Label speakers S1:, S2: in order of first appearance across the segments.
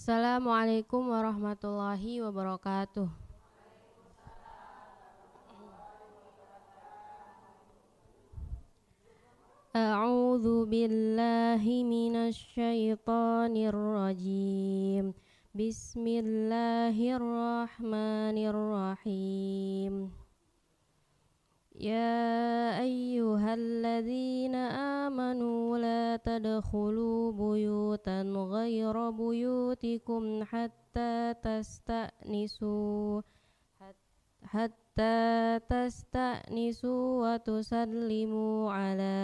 S1: Assalamualaikum warahmatullahi wabarakatuh. A'udzu billahi minasy syaithanir rajim. Bismillahirrahmanirrahim. Ya ayyuhalladzina amanu la tadkhulu buyutan ghayra buyutikum hatta tasta'nisu wa tusallimu ala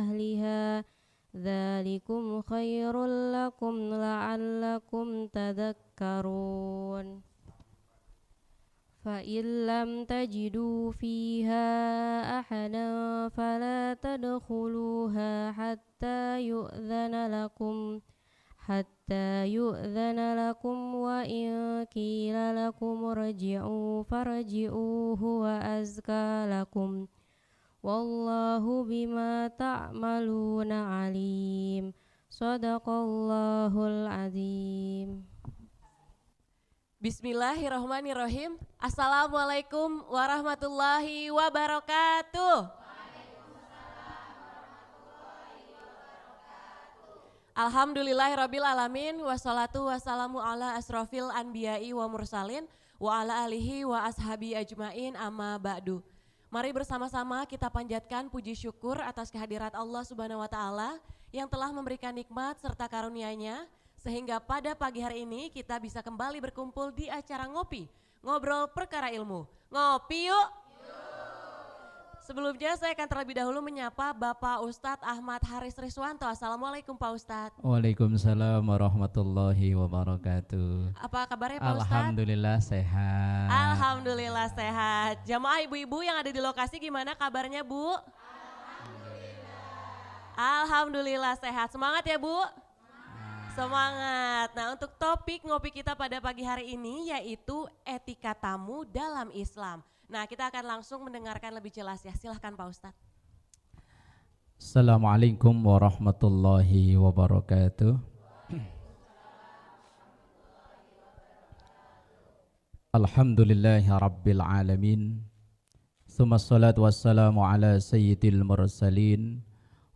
S1: ahliha dzalikum khairul lakum la'allakum tadhakkarun. Fa illam tajidu fiha ahadan fala tadkhuluha hatta yu'dzana lakum wa in qila lakum irji'u farji'u huwa azka lakum wallahu bima ta'maluna alim. Shadaqallahul azim.
S2: Bismillahirrahmanirrahim. Assalamualaikum warahmatullahi wabarakatuh. Alhamdulillahirabbil alamin wassalatu wassalamu ala asrofil anbiya'i wa mursalin wa ala alihi wa ashabi ajmain amma ba'du. Mari bersama-sama kita panjatkan puji syukur atas kehadirat Allah Subhanahu wa taala yang telah memberikan nikmat serta karunia-Nya sehingga pada pagi hari ini kita bisa kembali berkumpul di acara ngopi, ngobrol perkara ilmu. Ngopi yuk. Sebelumnya saya akan terlebih dahulu menyapa Bapak Ustadz Ahmad Haris Riswanto. Assalamualaikum Pak Ustadz.
S3: Waalaikumsalam warahmatullahi wabarakatuh.
S2: Apa kabarnya Pak Ustadz?
S3: Alhamdulillah sehat.
S2: Alhamdulillah sehat. Jamaah ibu-ibu yang ada di lokasi gimana kabarnya Bu? Alhamdulillah sehat. Semangat ya Bu? Semangat. Nah, untuk topik ngopi kita pada pagi hari ini yaitu etika tamu dalam Islam. Nah, kita akan langsung mendengarkan lebih jelas ya. Silahkan Pak Ustadz.
S3: Assalamualaikum warahmatullahi wabarakatuh. Alhamdulillahi rabbil alamin. Tsumma salatu wassalamu ala sayyidil mursalin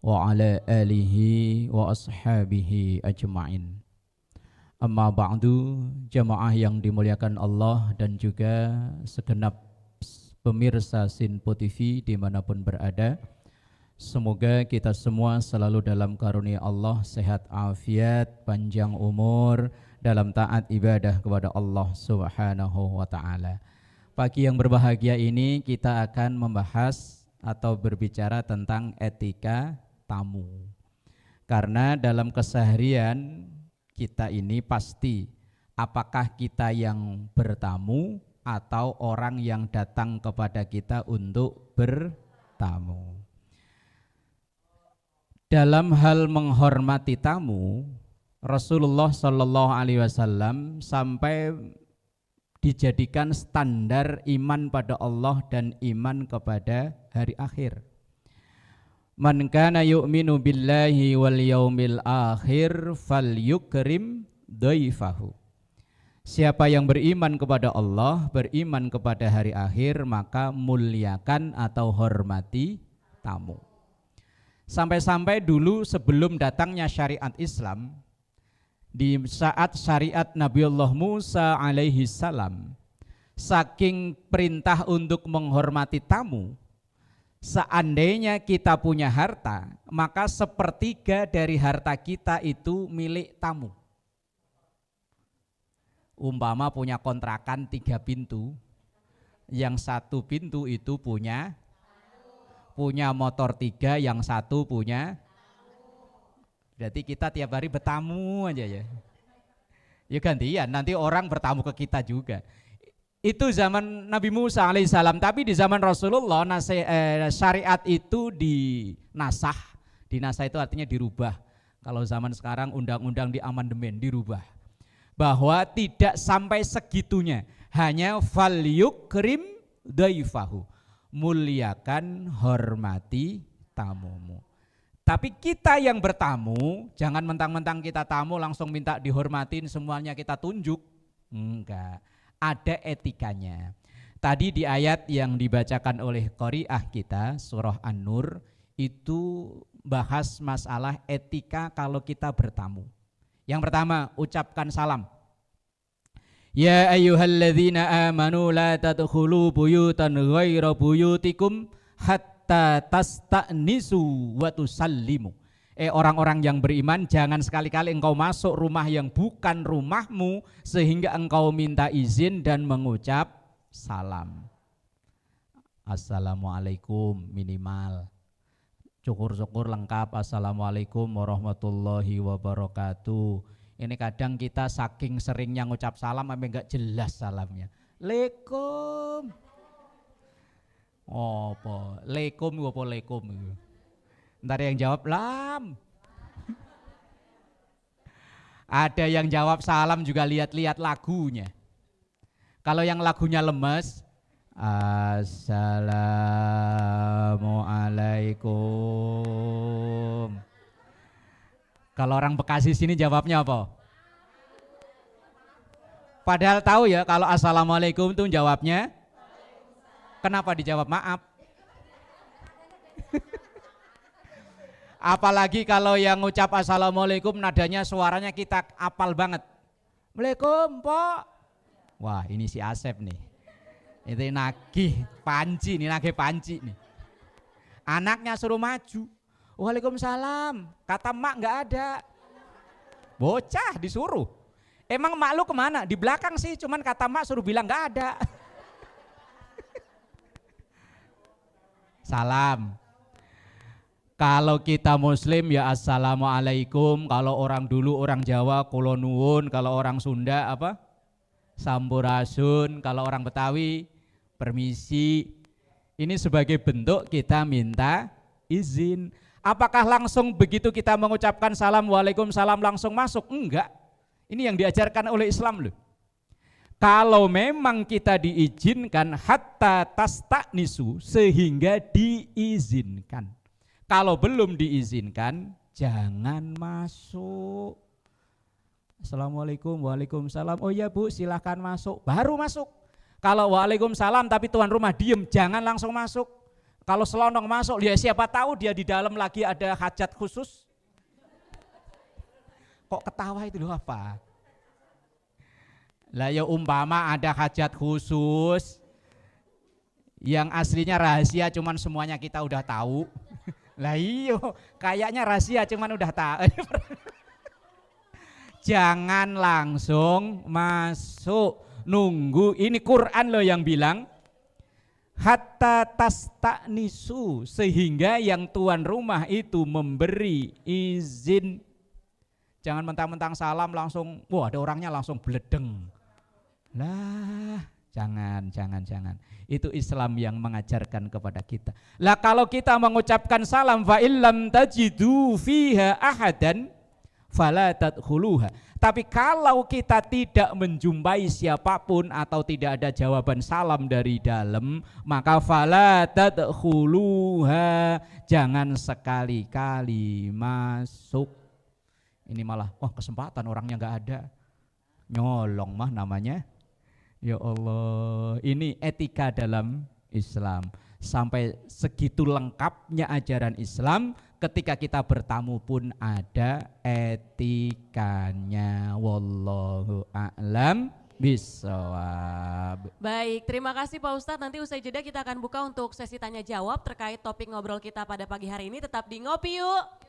S3: wa ala alihi wa ashabihi ajma'in. Amma ba'du, jamaah yang dimuliakan Allah dan juga segenap pemirsa Sinpo TV dimanapun berada. Semoga kita semua selalu dalam karunia Allah, sehat afiat, panjang umur, dalam taat ibadah kepada Allah Subhanahu wa ta'ala. Pagi yang berbahagia ini kita akan membahas atau berbicara tentang etika tamu. Karena dalam keseharian kita ini pasti apakah kita yang bertamu atau orang yang datang kepada kita untuk bertamu. Dalam hal menghormati tamu, Rasulullah Shallallahu Alaihi Wasallam sampai dijadikan standar iman pada Allah dan iman kepada hari akhir. Man kana yu'minu billahi wal yaumil akhir falyukrim dhaifahu. Siapa yang beriman kepada Allah, beriman kepada hari akhir, maka muliakan atau hormati tamu. Sampai-sampai dulu sebelum datangnya syariat Islam, di saat syariat Nabiullah Musa alaihi salam, saking perintah untuk menghormati tamu, seandainya kita punya harta, maka sepertiga dari harta kita itu milik tamu. Umpama punya kontrakan 3 pintu, yang 1 pintu itu punya motor 3, yang 1 punya. Berarti kita tiap hari bertamu aja ya. Ya gantian, nanti orang bertamu ke kita juga. Itu zaman Nabi Musa alaihissalam, tapi di zaman Rasulullah syariat itu dinasah. Dinasah itu artinya dirubah. Kalau zaman sekarang undang-undang di amandemen dirubah. Bahwa tidak sampai segitunya, hanya falyukrim dhaifahu, muliakan hormati tamumu. Tapi kita yang bertamu, jangan mentang-mentang kita tamu langsung minta dihormatin, semuanya kita tunjuk. Enggak, ada etikanya. Tadi di ayat yang dibacakan oleh qari'ah kita, surah An-Nur, itu bahas masalah etika kalau kita bertamu. Yang pertama, ucapkan salam. Ya ayyuhalladzina amanu la tadkhulu buyutan ghaira buyutikum hatta tasta'nisu wa tusallimu. Orang-orang yang beriman, jangan sekali-kali engkau masuk rumah yang bukan rumahmu sehingga engkau minta izin dan mengucap salam. Assalamualaikum minimal. Syukur-syukur lengkap. Assalamualaikum warahmatullahi wabarakatuh. Ini kadang kita saking seringnya ngucap salam sampai enggak jelas salamnya. Leikum. Oh, apa? Leikum apa leikum? Ntar yang jawab lam. Ada yang jawab salam juga lihat-lihat lagunya. Kalau yang lagunya lemes, Assalamualaikum. Kalau orang Bekasi sini jawabnya apa? Padahal tahu ya kalau assalamualaikum itu jawabnya. Kenapa dijawab maaf? Apalagi kalau yang ngucap assalamualaikum nadanya suaranya kita apal banget. Waalaikum, Pak. Wah, ini si Asep nih. Itu nagih panci nih. Anaknya suruh maju. Waalaikumsalam. Kata mak nggak ada. Bocah disuruh. Emang mak lu kemana? Di belakang sih, cuman kata mak suruh bilang nggak ada. Salam. Kalau kita muslim ya assalamualaikum. Kalau orang dulu orang Jawa kula nuwun. Kalau orang Sunda apa? Sampurasun. Kalau orang Betawi permisi. Ini sebagai bentuk kita minta izin. Apakah langsung begitu kita mengucapkan salam waalaikumsalam langsung masuk? Enggak. Ini yang diajarkan oleh Islam loh. Kalau memang kita diizinkan hatta tasta'nisu sehingga diizinkan. Kalau belum diizinkan jangan masuk. Assalamualaikum, waalaikumsalam. Oh ya Bu, silahkan masuk. Baru masuk. Kalau waalaikumsalam tapi tuan rumah diem, jangan langsung masuk. Kalau selonong masuk, ya siapa tahu dia di dalam lagi ada hajat khusus. Kok ketawa itu loh apa? Lah ya umpama ada hajat khusus yang aslinya rahasia cuman semuanya kita udah tahu. Lah iyo, kayaknya rahasia cuman udah tahu. Jangan langsung masuk, nunggu. Ini Quran loh yang bilang hatta tasta'nisu, sehingga yang tuan rumah itu memberi izin. Jangan mentang-mentang salam langsung, wah ada orangnya langsung bledeng. Lah, jangan. Itu Islam yang mengajarkan kepada kita. Lah kalau kita mengucapkan salam fa illam tajidu fiha ahadan fala tadkhuluha. Tapi kalau kita tidak menjumpai siapapun atau tidak ada jawaban salam dari dalam, maka fala tadkhuluha, jangan sekali-kali masuk. Ini malah wah kesempatan orangnya enggak ada. Nyolong mah namanya. Ya Allah, ini etika dalam Islam. Sampai segitu lengkapnya ajaran Islam, ketika kita bertamu pun ada etikanya. Wallahu a'lam bishawab.
S2: Baik, terima kasih Pak Ustadz. Nanti usai jeda kita akan buka untuk sesi tanya jawab terkait topik ngobrol kita pada pagi hari ini. Tetap di Ngopi Yuk.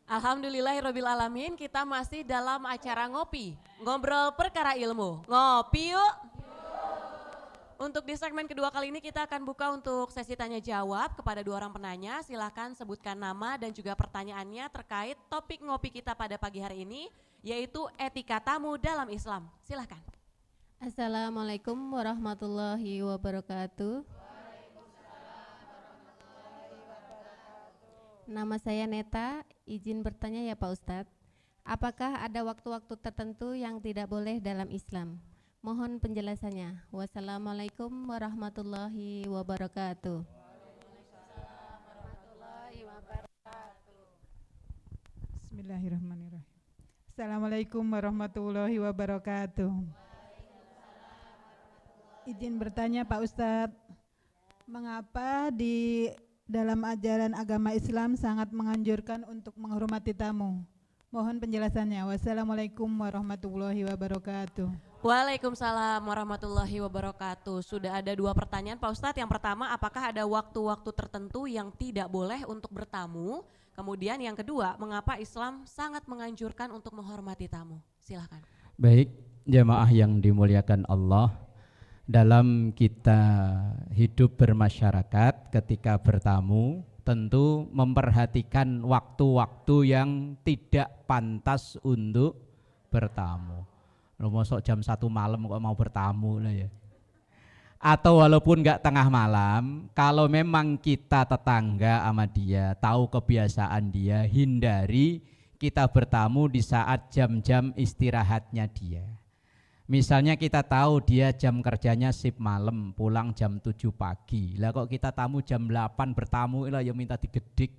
S2: Alhamdulillahirrabbilalamin, kita masih dalam acara Ngopi, ngobrol perkara ilmu. Ngopi yuk. Untuk di segmen kedua kali ini kita akan buka untuk sesi tanya jawab kepada dua orang penanya. Silahkan sebutkan nama dan juga pertanyaannya terkait topik ngopi kita pada pagi hari ini, yaitu etika tamu dalam Islam. Silahkan.
S1: Assalamualaikum warahmatullahi wabarakatuh. Nama saya Neta, izin bertanya ya Pak Ustadz, apakah ada waktu-waktu tertentu yang tidak boleh dalam Islam? Mohon penjelasannya. Wassalamualaikum warahmatullahi wabarakatuh.
S4: Bismillahirrahmanirrahim. Assalamualaikum warahmatullahi wabarakatuh. Izin bertanya Pak Ustadz, mengapa di dalam ajaran agama Islam sangat menganjurkan untuk menghormati tamu? Mohon penjelasannya. Wassalamualaikum warahmatullahi wabarakatuh.
S2: Waalaikumsalam warahmatullahi wabarakatuh. Sudah ada 2 pertanyaan Pak Ustadz. Yang pertama, apakah ada waktu-waktu tertentu yang tidak boleh untuk bertamu? Kemudian yang kedua, mengapa Islam sangat menganjurkan untuk menghormati tamu? Silahkan.
S3: Baik, jamaah yang dimuliakan Allah, dalam kita hidup bermasyarakat ketika bertamu tentu memperhatikan waktu-waktu yang tidak pantas untuk bertamu. Loh, mosok jam 1 malam kok mau bertamu lah ya. Atau walaupun enggak tengah malam, kalau memang kita tetangga sama dia, tahu kebiasaan dia, hindari kita bertamu di saat jam-jam istirahatnya dia. Misalnya kita tahu dia jam kerjanya shift malam, pulang jam 7 pagi. Lah kok kita tamu jam 8 bertamu lah ya minta digedik.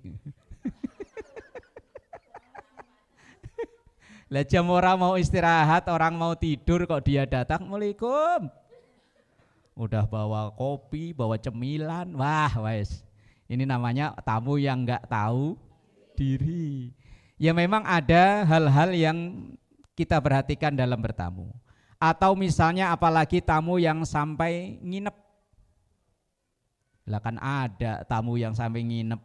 S3: Lah jam orang mau istirahat, orang mau tidur kok dia datang, Assalamualaikum. Udah bawa kopi, bawa cemilan, wah wes. Ini namanya tamu yang enggak tahu diri. Ya memang ada hal-hal yang kita perhatikan dalam bertamu. Atau misalnya apalagi tamu yang sampai nginep. Lah kan ada tamu yang sampai nginep.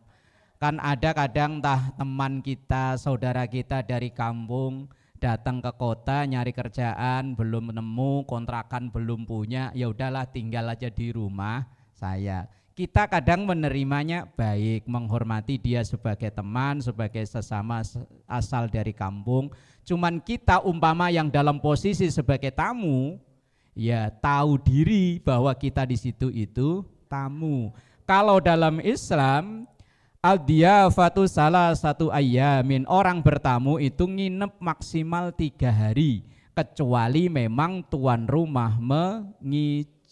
S3: Kan ada kadang entah teman kita, saudara kita dari kampung datang ke kota nyari kerjaan, belum nemu, kontrakan belum punya, ya udahlah tinggal aja di rumah saya. Kita kadang menerimanya baik, menghormati dia sebagai teman, sebagai sesama asal dari kampung. Cuman kita umpama yang dalam posisi sebagai tamu, ya tahu diri bahwa kita di situ itu tamu. Kalau dalam Islam, al-diyafatu salah satu ayamin, orang bertamu itu nginep maksimal 3 hari, kecuali memang tuan rumah mengizinkan.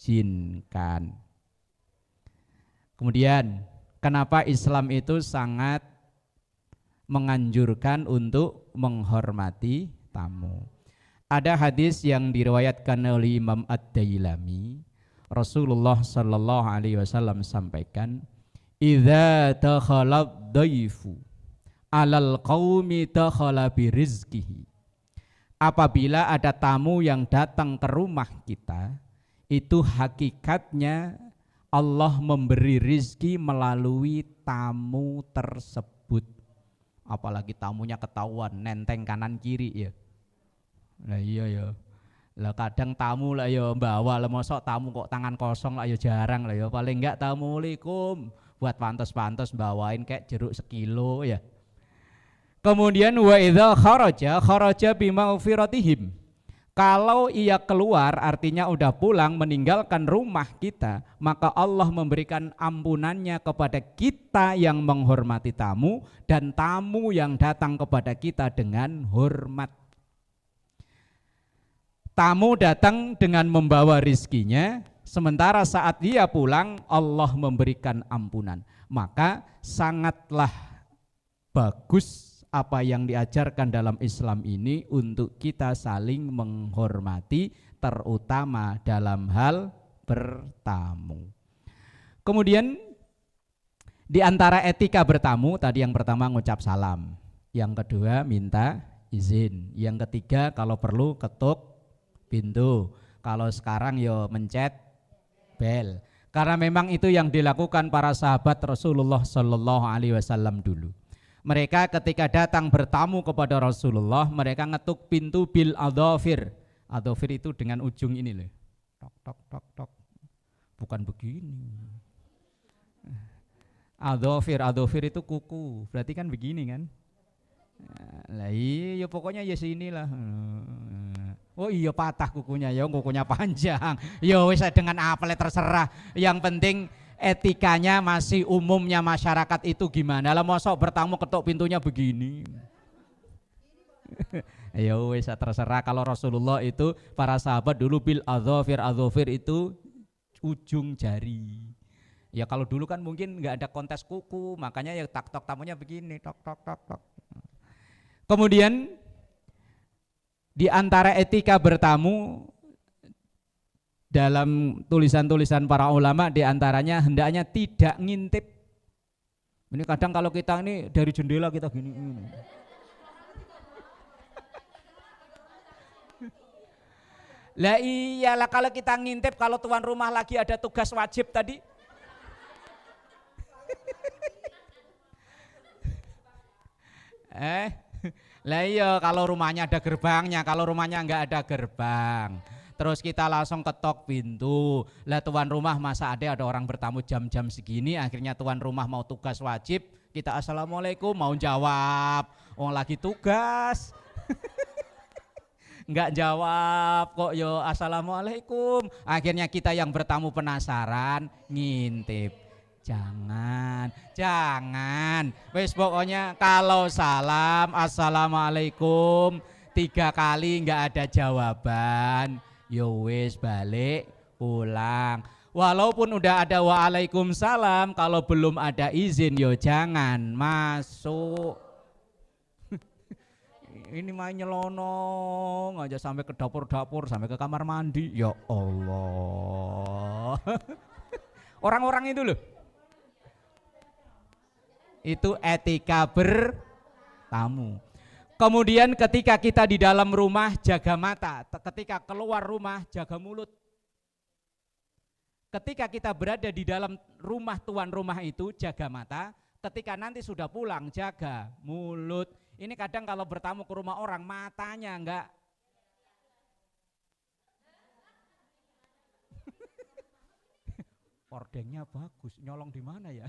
S3: Kemudian, kenapa Islam itu sangat menganjurkan untuk menghormati tamu? Ada hadis yang diriwayatkan oleh Imam Ad-Dailami. Rasulullah sallallahu alaihi wasallam sampaikan, "Idza dakhala dhaifu 'alal qaumi dakhala birizqihi." Apabila ada tamu yang datang ke rumah kita, itu hakikatnya Allah memberi rizki melalui tamu tersebut. Apalagi tamunya ketahuan nenteng kanan kiri ya. Nah iya ya. Lah kadang tamu lah ya bawa lah, mosok tamu kok tangan kosong lah ya jarang lah ya. Paling enggak tamu Assalamualaikum buat pantas-pantas bawain kayak jeruk 1 kilo ya. Kemudian wa idza kharaja bimaghfiratihim. Kalau ia keluar artinya udah pulang meninggalkan rumah kita, maka Allah memberikan ampunannya kepada kita yang menghormati tamu dan tamu yang datang kepada kita dengan hormat. Tamu datang dengan membawa rizkinya, sementara saat dia pulang Allah memberikan ampunan. Maka sangatlah bagus apa yang diajarkan dalam Islam ini untuk kita saling menghormati, terutama dalam hal bertamu. Kemudian di antara etika bertamu, tadi yang pertama ngucap salam, yang kedua minta izin, yang ketiga kalau perlu ketuk pintu, kalau sekarang yo mencet bel. Karena memang itu yang dilakukan para sahabat Rasulullah Sallallahu Alaihi Wasallam dulu. Mereka ketika datang bertamu kepada Rasulullah, mereka ngetuk pintu bil adhafir. Adhafir itu dengan ujung ini loh. Tok tok tok tok. Bukan begini. Adhafir itu kuku. Berarti kan begini kan? Lah iya pokoknya ya sinilah. Oh iya patah kukunya, ya kukunya panjang. Ya wis dengan apa terserah. Yang penting etikanya masih umumnya masyarakat itu gimana lah, mosok bertamu ketuk pintunya begini. Ya wis terserah. Kalau Rasulullah itu para sahabat dulu bil adzafir itu ujung jari. Ya kalau dulu kan mungkin nggak ada kontes kuku, makanya ya tak tok tamunya begini, tok tok tok tok. Kemudian di antara etika bertamu dalam tulisan-tulisan para ulama di antaranya hendaknya tidak ngintip. Ini kadang kalau kita ini dari jendela kita gini. Lah iyalah kalau kita ngintip kalau tuan rumah lagi ada tugas wajib tadi. Lah iya kalau rumahnya ada gerbangnya, kalau rumahnya enggak ada gerbang. Terus kita langsung ketok pintu. Lah tuan rumah masa ada orang bertamu jam-jam segini, akhirnya tuan rumah mau tugas wajib, kita assalamualaikum mau jawab. Oh lagi tugas. Enggak jawab kok yo assalamualaikum. Akhirnya kita yang bertamu penasaran ngintip. Jangan. Wes pokoknya kalau salam assalamualaikum 3 kali enggak ada jawaban, yo wes balik pulang. Walaupun udah ada waalaikumsalam, kalau belum ada izin yo jangan masuk. Ini main nyelonong aja sampai ke dapur-dapur, sampai ke kamar mandi. Ya Allah. Orang-orang itu loh. Itu etika bertamu. Kemudian ketika kita di dalam rumah jaga mata, ketika keluar rumah jaga mulut. Ketika kita berada di dalam rumah tuan rumah itu jaga mata, ketika nanti sudah pulang jaga mulut. Ini kadang kalau bertamu ke rumah orang matanya enggak ordengnya bagus, nyolong di mana ya?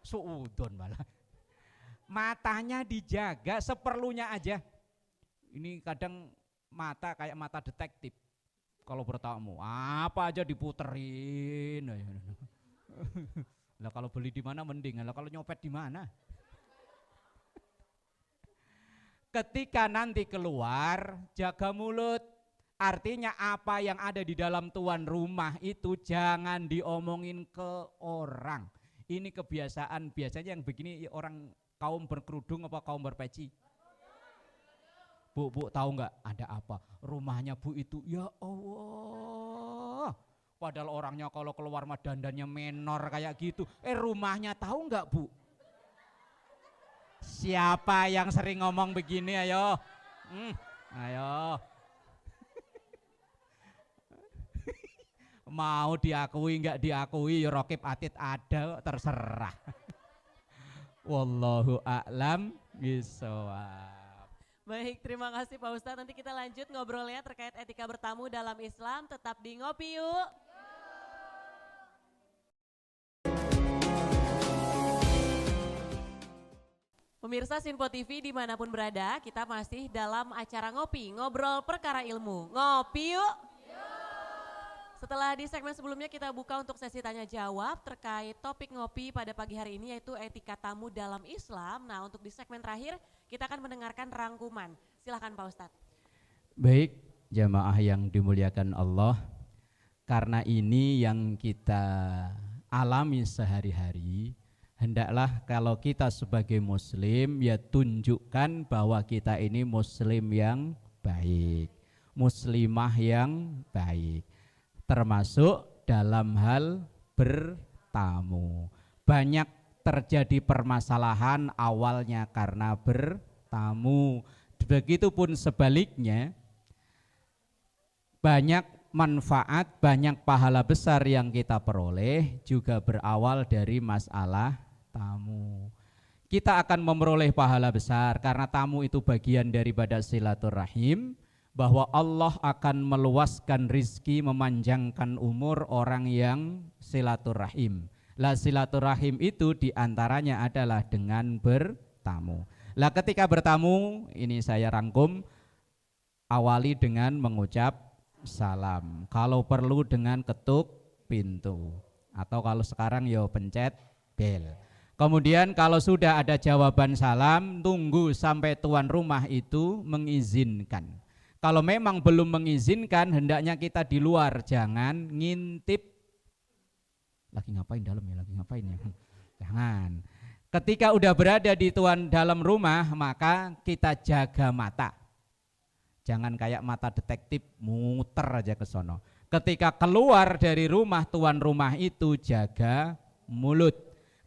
S3: Suudon malah. Matanya dijaga seperlunya aja. Ini kadang mata kayak mata detektif. Kalau bertamu apa aja diputerin. Lah kalau beli di mana mending, lah kalau nyopet di mana? Ketika nanti keluar jaga mulut, artinya apa yang ada di dalam tuan rumah itu jangan diomongin ke orang. Ini kebiasaan biasanya yang begini orang kaum berkerudung apa kaum berpeci. Bu tahu nggak ada apa? Rumahnya bu itu ya Allah. Padahal orangnya kalau keluar mah dandannya menor kayak gitu. Rumahnya tahu nggak bu? Siapa yang sering ngomong begini ayo? Ayo. Mau diakui nggak diakui ya Rokib Atid ada terserah. Wallahu a'lam bishawab.
S2: Baik, terima kasih Pak Ustadz. Nanti kita lanjut ngobrolnya terkait etika bertamu dalam Islam. Tetap di Ngopi Yuk. Pemirsa Sinpo TV dimanapun berada, kita masih dalam acara Ngopi, ngobrol perkara ilmu. Ngopi yuk! Setelah di segmen sebelumnya kita buka untuk sesi tanya jawab terkait topik ngopi pada pagi hari ini yaitu etika tamu dalam Islam. Nah untuk di segmen terakhir kita akan mendengarkan rangkuman. Silahkan Pak Ustadz.
S3: Baik jamaah yang dimuliakan Allah, karena ini yang kita alami sehari-hari, hendaklah kalau kita sebagai muslim ya tunjukkan bahwa kita ini muslim yang baik, muslimah yang baik, termasuk dalam hal bertamu. Banyak terjadi permasalahan awalnya karena bertamu, begitupun sebaliknya banyak manfaat, banyak pahala besar yang kita peroleh juga berawal dari masalah tamu. Kita akan memperoleh pahala besar karena tamu itu bagian daripada silaturahim, bahwa Allah akan meluaskan rizki, memanjangkan umur orang yang silaturahim. Lah silaturahim itu diantaranya adalah dengan bertamu. Lah ketika bertamu, ini saya rangkum, awali dengan mengucap salam. Kalau perlu dengan ketuk pintu, atau kalau sekarang yo pencet bel. Kemudian kalau sudah ada jawaban salam, tunggu sampai tuan rumah itu mengizinkan. Kalau memang belum mengizinkan, hendaknya kita di luar, jangan ngintip. Lagi ngapain dalam ya, lagi ngapain ya. Jangan. Ketika udah berada di tuan dalam rumah, maka kita jaga mata. Jangan kayak mata detektif muter aja ke sono. Ketika keluar dari rumah tuan rumah itu, jaga mulut.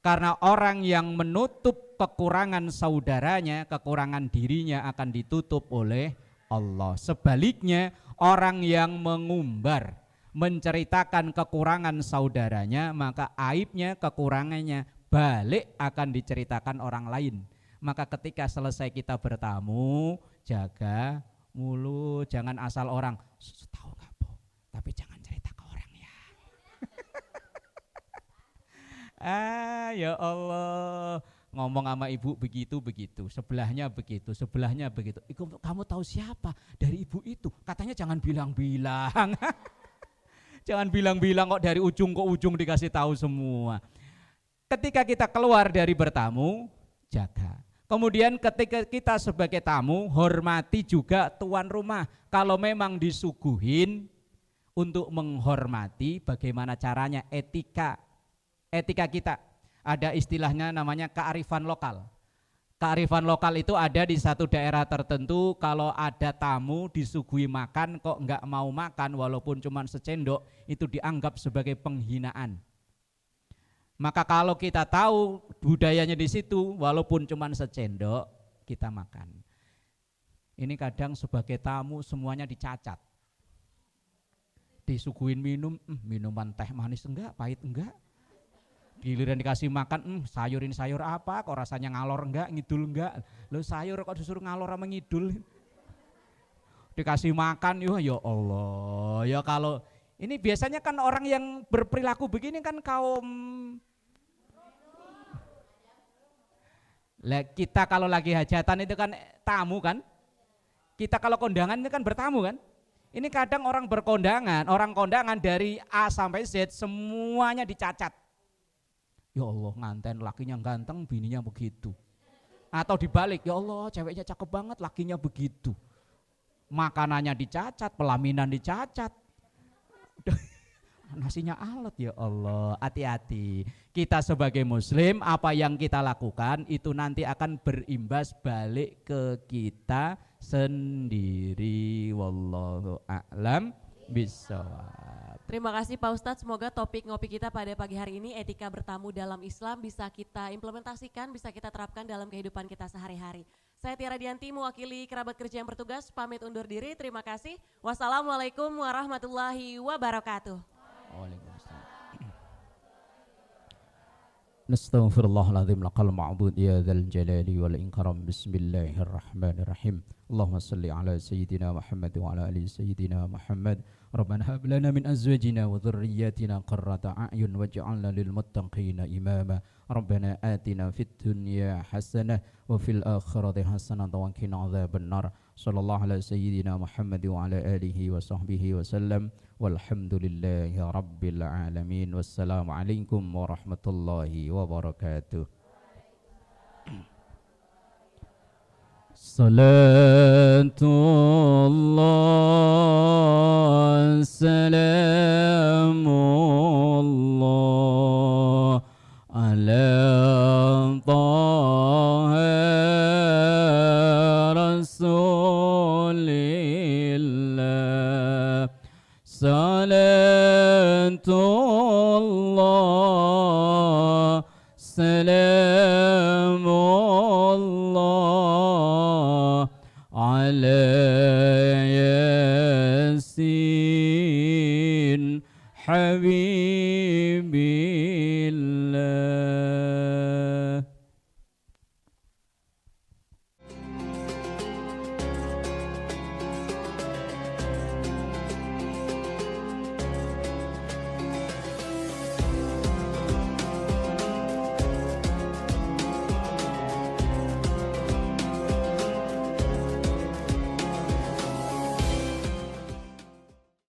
S3: Karena orang yang menutup kekurangan saudaranya, kekurangan dirinya akan ditutup oleh Allah. Sebaliknya, orang yang mengumbar, menceritakan kekurangan saudaranya, maka aibnya, kekurangannya balik akan diceritakan orang lain. Maka ketika selesai kita bertamu, jaga mulut, jangan asal orang tahu gak po, tapi jangan cerita ke orang ya. Ya Allah, ngomong sama ibu begitu, sebelahnya begitu. Kamu tahu siapa? Dari ibu itu. Katanya jangan bilang-bilang. Jangan bilang-bilang kok dari ujung ke ujung dikasih tahu semua. Ketika kita keluar dari bertamu, jaga. Kemudian ketika kita sebagai tamu, hormati juga tuan rumah. Kalau memang disuguhin, untuk menghormati bagaimana caranya, etika kita. Ada istilahnya namanya kearifan lokal. Kearifan lokal itu ada di satu daerah tertentu, kalau ada tamu disuguhi makan kok enggak mau makan walaupun cuma secendok, itu dianggap sebagai penghinaan. Maka kalau kita tahu budayanya di situ, walaupun cuma secendok, kita makan. Ini kadang sebagai tamu semuanya dicacat. Disuguhin minum, minuman teh manis enggak, pahit enggak. Giliran dikasih makan, sayurin sayur apa, kok rasanya ngalor enggak, ngidul enggak. Loh sayur kok disuruh ngalor sama ngidul. Dikasih makan, ya Allah. Ya kalau ini biasanya kan orang yang berperilaku begini kan kaum. Kita kalau lagi hajatan itu kan tamu kan. Kita kalau kondangan itu kan bertamu kan. Ini kadang orang berkondangan, orang kondangan dari A sampai Z semuanya dicacat. Ya Allah, nganten lakinya ganteng, bininya begitu. Atau dibalik, ya Allah ceweknya cakep banget, lakinya begitu. Makanannya dicacat, pelaminan dicacat. Nasinya alat, ya Allah. Hati-hati. Kita sebagai muslim, apa yang kita lakukan itu nanti akan berimbas balik ke kita sendiri. Wallahu a'lam bishawab.
S2: Terima kasih Pak Ustadz, semoga topik ngopi kita pada pagi hari ini, etika bertamu dalam Islam, bisa kita implementasikan, bisa kita terapkan dalam kehidupan kita sehari-hari. Saya Tiara Dianti, mewakili kerabat kerja yang bertugas, pamit undur diri, terima kasih. Wassalamualaikum warahmatullahi wabarakatuh.
S3: Nastaghfirullahaladzim laqal ma'bud ya dzal jalali wal ikram. Bismillahirrahmanirrahim. Allahumma salli ala sayyidina Muhammad wa ala ali sayyidina Muhammad. Rabbana hab lana min azwajina wa dhurriyyatina qurrata a'yun waj'alna lil muttaqina imama. Rabbana atina fid dunya hasanah wa fil akhirati hasanah wa qina adzabannar. Sallallahu ala sayyidina Muhammad wa ala alihi wa sahbihi wa sallam. Walhamdulillahi rabbil alamin. Wassalamualaikum warahmatullahi wabarakatuh. Salatullah salamullah ala taha rasulillah. Salatullah salamullah ala yasin habibi